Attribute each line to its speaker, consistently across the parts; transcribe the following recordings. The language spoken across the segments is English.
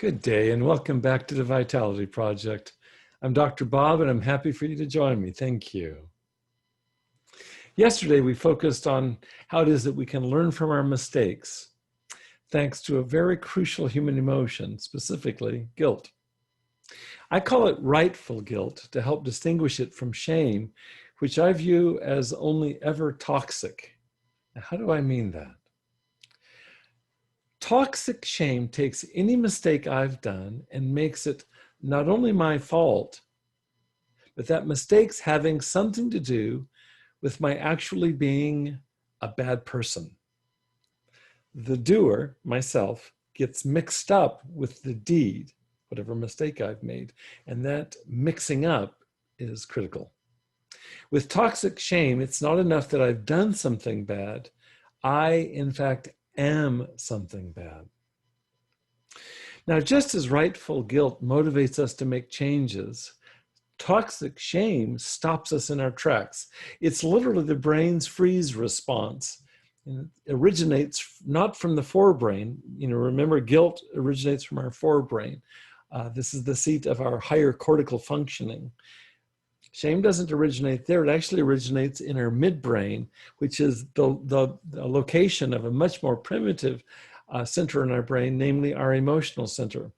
Speaker 1: Good day and welcome back to the Vitality Project. I'm Dr. Bob and I'm happy for you to join me. Thank you. Yesterday we focused on how it is that we can learn from our mistakes thanks to a very crucial human emotion, specifically guilt. I call it rightful guilt to help distinguish it from shame, which I view as only ever toxic. Now, how do I mean that? Toxic shame takes any mistake I've done and makes it not only my fault, but that mistake's having something to do with my actually being a bad person. The doer, myself, gets mixed up with the deed, whatever mistake I've made, and that mixing up is critical. With toxic shame, it's not enough that I've done something bad. I, in fact, am something bad. Now, just as rightful guilt motivates us to make changes, toxic shame stops us in our tracks. It's literally the brain's freeze response. And it originates not from the forebrain. Remember, guilt originates from our forebrain. This is the seat of our higher cortical functioning. Shame doesn't originate there. It actually originates in our midbrain, which is the location of a much more primitive center in our brain, namely our emotional center.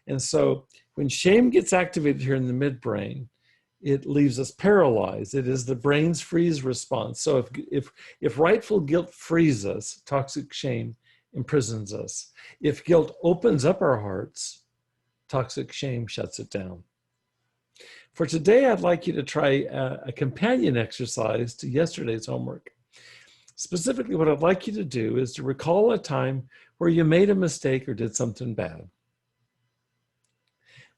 Speaker 1: And so when shame gets activated here in the midbrain, it leaves us paralyzed. It is the brain's freeze response. So if rightful guilt frees us, toxic shame imprisons us. If guilt opens up our hearts, toxic shame shuts it down. For today, I'd like you to try a companion exercise to yesterday's homework. Specifically, what I'd like you to do is to recall a time where you made a mistake or did something bad.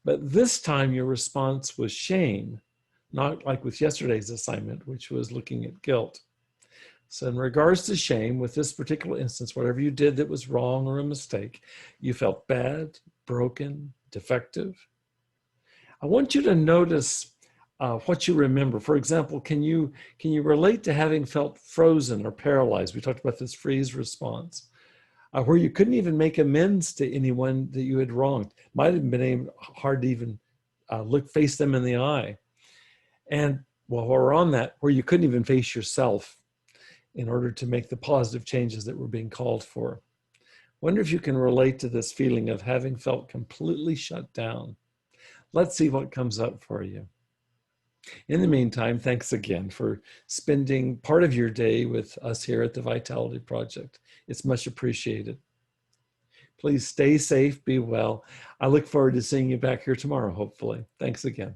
Speaker 1: But this time, your response was shame, not like with yesterday's assignment, which was looking at guilt. So in regards to shame, with this particular instance, whatever you did that was wrong or a mistake, you felt bad, broken, defective. I want you to notice what you remember. For example, can you relate to having felt frozen or paralyzed? We talked about this freeze response, where you couldn't even make amends to anyone that you had wronged. Might have been hard to even face them in the eye. And while we're on that, where you couldn't even face yourself in order to make the positive changes that were being called for. Wonder if you can relate to this feeling of having felt completely shut down. Let's see what comes up for you. In the meantime, thanks again for spending part of your day with us here at the Vitality Project. It's much appreciated. Please stay safe, be well. I look forward to seeing you back here tomorrow, hopefully. Thanks again.